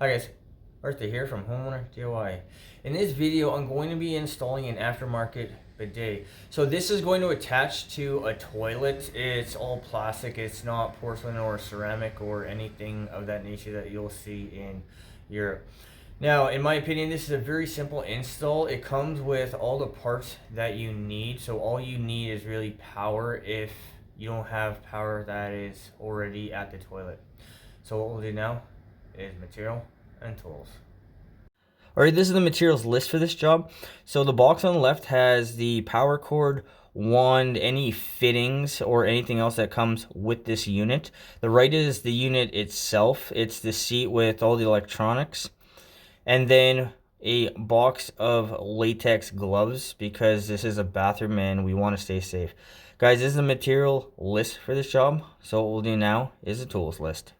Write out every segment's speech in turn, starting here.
Hi guys, Arthur here from Homeowner DIY. In this video, I'm going to be installing an aftermarket bidet. So this is going to attach to a toilet. It's all plastic. It's not porcelain or ceramic or anything of that nature that you'll see in Europe. Now, in my opinion, this is a very simple install. It comes with all the parts that you need. So all you need is really power if you don't have power that is already at the toilet. So what we'll do now is material and tools. Alright, this is the materials list for this job. So the box on the left has the power cord, wand, any fittings, or anything else that comes with this unit. The right is the unit itself. It's the seat with all the electronics. And then a box of latex gloves because this is a bathroom and we want to stay safe. Guys, this is the material list for this job. So what we'll do now is the tools list.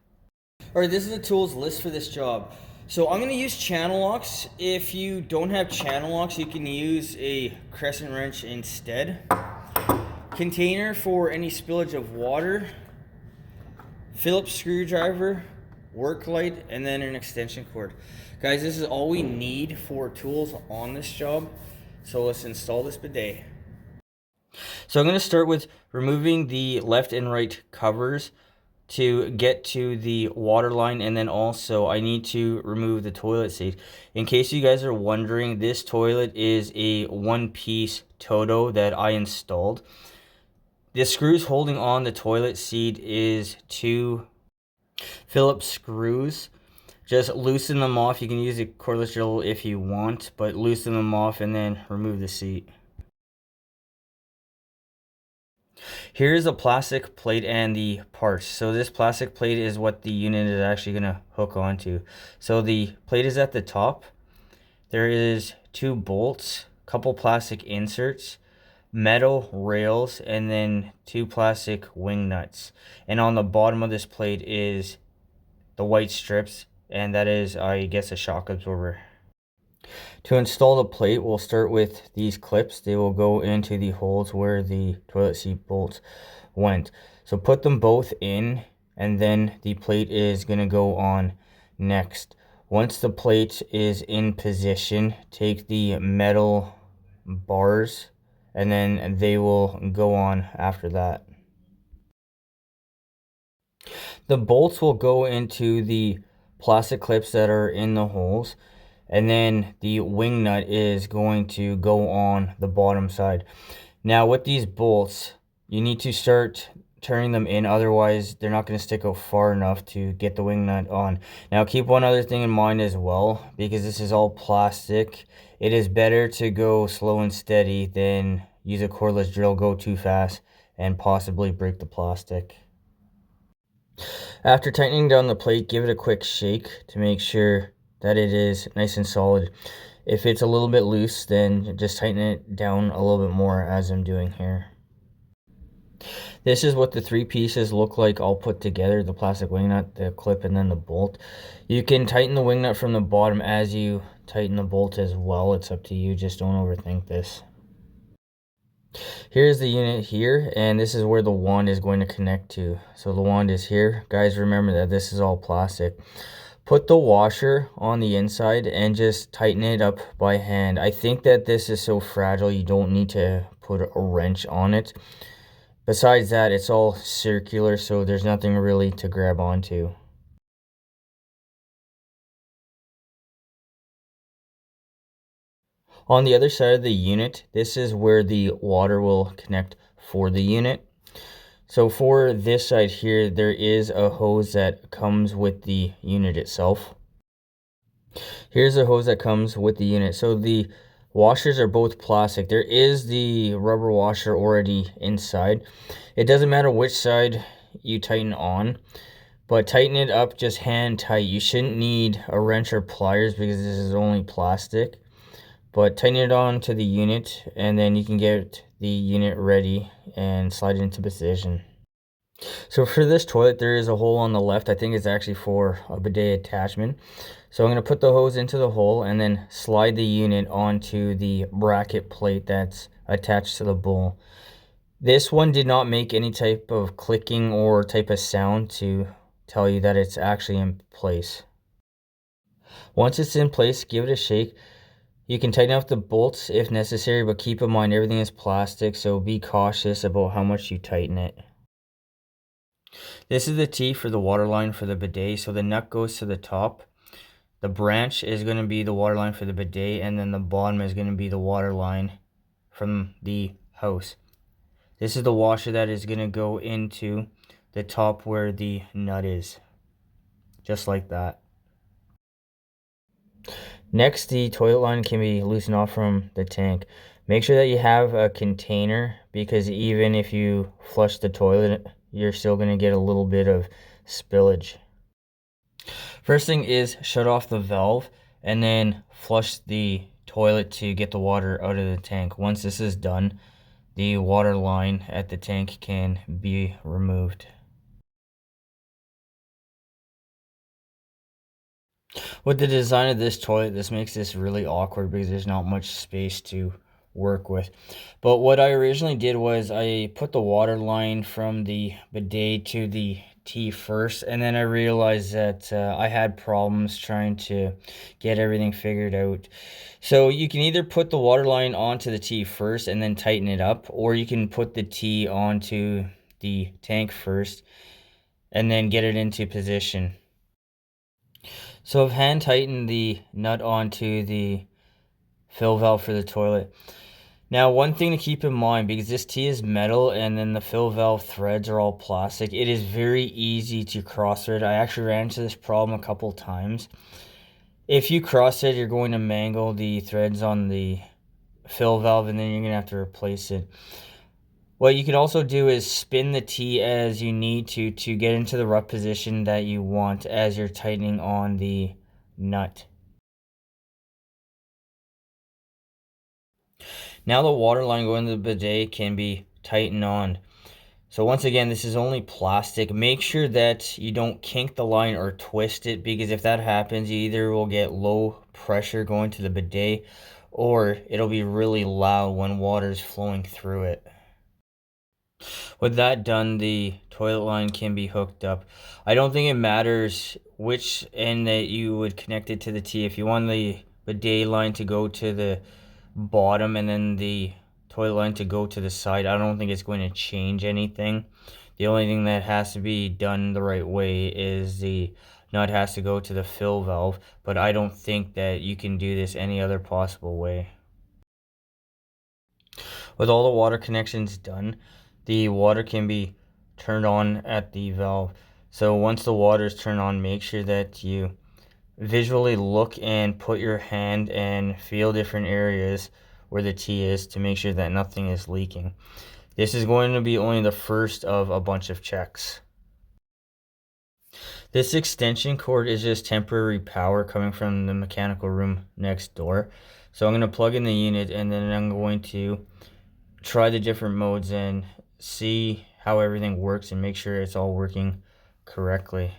Alright, this is the tools list for this job. So I'm going to use channel locks. If you don't have channel locks, you can use a crescent wrench instead. Container for any spillage of water. Phillips screwdriver, work light, and then an extension cord. Guys, this is all we need for tools on this job. So let's install this bidet. So I'm going to start with removing the left and right covers to get to the water line, and then also I need to remove the toilet seat. In case you guys are wondering, this toilet is a one-piece Toto that I installed. The screws holding on the toilet seat is two Phillips screws. Just loosen them off. You can use a cordless drill if you want, but loosen them off and then remove the seat. Here's a plastic plate and the parts. So this plastic plate is what the unit is actually going to hook onto. So the plate is at the top. There is two bolts, couple plastic inserts, metal rails, and then two plastic wing nuts. And on the bottom of this plate is the white strips, and that is, I guess, a shock absorber. To install the plate, we'll start with these clips. They will go into the holes where the toilet seat bolts went. So put them both in, and then the plate is going to go on next. Once the plate is in position, take the metal bars, and then they will go on after that. The bolts will go into the plastic clips that are in the holes. And then the wing nut is going to go on the bottom side. Now with these bolts, you need to start turning them in, otherwise they're not going to stick out far enough to get the wing nut on. Now keep one other thing in mind as well, because this is all plastic. It is better to go slow and steady than use a cordless drill, go too fast, and possibly break the plastic. After tightening down the plate, give it a quick shake to make sure that it is nice and solid. If it's a little bit loose, then just tighten it down a little bit more as I'm doing here. This is what the three pieces look like all put together: the plastic wing nut, the clip, and then the bolt. You can tighten the wing nut from the bottom as you tighten the bolt as well. It's up to you, just don't overthink this. Here's the unit here, and this is where the wand is going to connect to. So the wand is here. Guys, remember that this is all plastic. Put the washer on the inside and just tighten it up by hand. I think that this is so fragile you don't need to put a wrench on it. Besides that, it's all circular, so there's nothing really to grab onto. On the other side of the unit, this is where the water will connect for the unit. So for this side here, there is a hose that comes with the unit itself. Here's the hose that comes with the unit. So the washers are both plastic. There is the rubber washer already inside. It doesn't matter which side you tighten on, but tighten it up just hand tight. You shouldn't need a wrench or pliers because this is only plastic. But tighten it on to the unit, and then you can get the unit ready and slide it into position. So for this toilet, there is a hole on the left. I think it's actually for a bidet attachment. So I'm going to put the hose into the hole and then slide the unit onto the bracket plate that's attached to the bowl. This one did not make any type of clicking or type of sound to tell you that it's actually in place. Once it's in place, give it a shake. You can tighten up the bolts if necessary, but keep in mind everything is plastic, so be cautious about how much you tighten it. This is the T for the water line for the bidet, so the nut goes to the top. The branch is going to be the water line for the bidet, and then the bottom is going to be the water line from the hose. This is the washer that is going to go into the top where the nut is, just like that. Next, the toilet line can be loosened off from the tank. Make sure that you have a container, because even if you flush the toilet, you're still going to get a little bit of spillage. First thing is shut off the valve and then flush the toilet to get the water out of the tank. Once this is done, the water line at the tank can be removed. With the design of this toilet, this makes this really awkward because there's not much space to work with. But what I originally did was I put the water line from the bidet to the T first, and then I realized that I had problems trying to get everything figured out. So you can either put the water line onto the T first and then tighten it up, or you can put the T onto the tank first and then get it into position. So I've hand tightened the nut onto the fill valve for the toilet. Now, one thing to keep in mind, because this T is metal and then the fill valve threads are all plastic, it is very easy to cross thread. I actually ran into this problem a couple times. If you cross thread, you're going to mangle the threads on the fill valve, and then you're going to have to replace it. What you can also do is spin the T as you need to get into the rough position that you want as you're tightening on the nut. Now the water line going to the bidet can be tightened on. So once again, this is only plastic. Make sure that you don't kink the line or twist it, because if that happens, you either will get low pressure going to the bidet, or it'll be really loud when water is flowing through it. With that done, the toilet line can be hooked up. I don't think it matters which end that you would connect it to the T. If you want the bidet line to go to the bottom and then the toilet line to go to the side, I don't think it's going to change anything. The only thing that has to be done the right way is the nut has to go to the fill valve, but I don't think that you can do this any other possible way. With all the water connections done, the water can be turned on at the valve. So once the water is turned on, make sure that you visually look and put your hand and feel different areas where the T is to make sure that nothing is leaking. This is going to be only the first of a bunch of checks. This extension cord is just temporary power coming from the mechanical room next door. So I'm going to plug in the unit, and then I'm going to try the different modes and see how everything works and make sure it's all working correctly.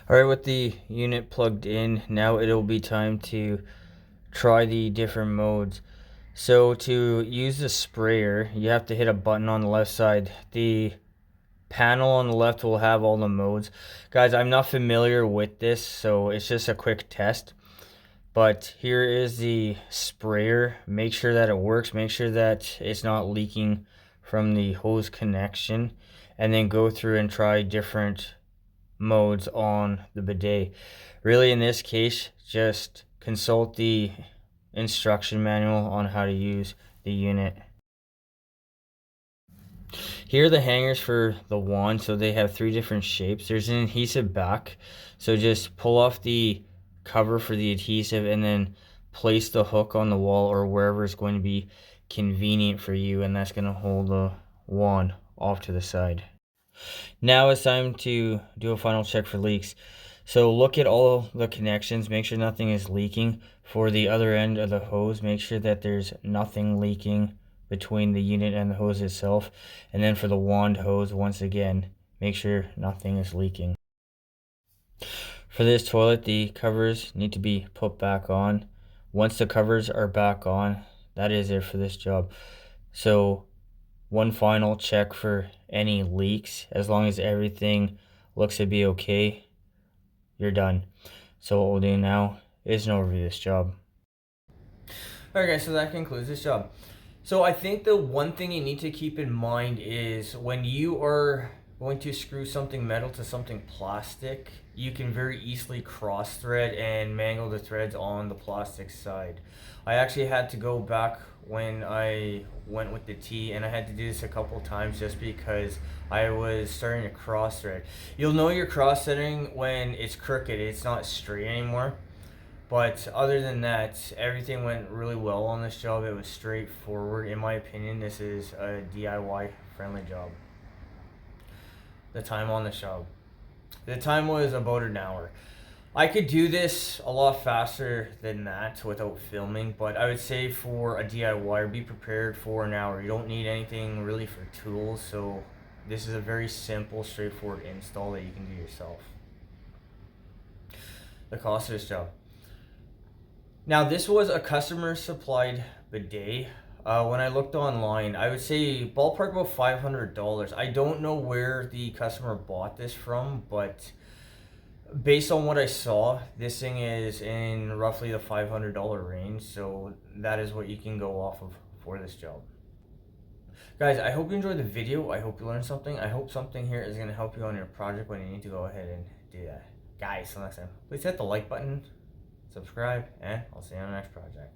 Alright, with the unit plugged in, now it'll be time to try the different modes. So to use the sprayer, you have to hit a button on the left side. The panel on the left will have all the modes. Guys, I'm not familiar with this, so it's just a quick test. But here is the sprayer. Make sure that it works. Make sure that it's not leaking from the hose connection. And then go through and try different modes on the bidet. Really, in this case, just consult the instruction manual on how to use the unit. Here are the hangers for the wand. So they have 3 different shapes. There's an adhesive back. So just pull off the cover for the adhesive and then place the hook on the wall or wherever it's going to be convenient for you, and that's going to hold the wand off to the side. Now it's time to do a final check for leaks. So look at all the connections, make sure nothing is leaking. For the other end of the hose, make sure that there's nothing leaking between the unit and the hose itself. And then for the wand hose, once again, make sure nothing is leaking. For this toilet, the covers need to be put back on. Once the covers are back on, that is it for this job. So one final check for any leaks. As long as everything looks to be okay, you're done. So what we'll do now is an overview of this job. Alright guys, so that concludes this job. So I think the one thing you need to keep in mind is when you are going to screw something metal to something plastic, you can very easily cross thread and mangle the threads on the plastic side. I actually had to go back when I went with the T, and I had to do this a couple times just because I was starting to cross thread. You'll know you're cross threading when it's crooked, it's not straight anymore. But other than that, everything went really well on this job. It was straightforward. In my opinion, this is a DIY friendly job. The time on the job. The time was about an hour. I could do this a lot faster than that without filming, but I would say for a DIY, be prepared for an hour. You don't need anything really for tools, so this is a very simple, straightforward install that you can do yourself. The cost of this job. Now this was a customer supplied bidet. When I looked online, I would say ballpark about $500. I don't know where the customer bought this from, but based on what I saw, this thing is in roughly the $500 range. So that is what you can go off of for this job. Guys, I hope you enjoyed the video. I hope you learned something. I hope something here is going to help you on your project when you need to go ahead and do that. Guys, till next time, please hit the like button, subscribe, and I'll see you on the next project.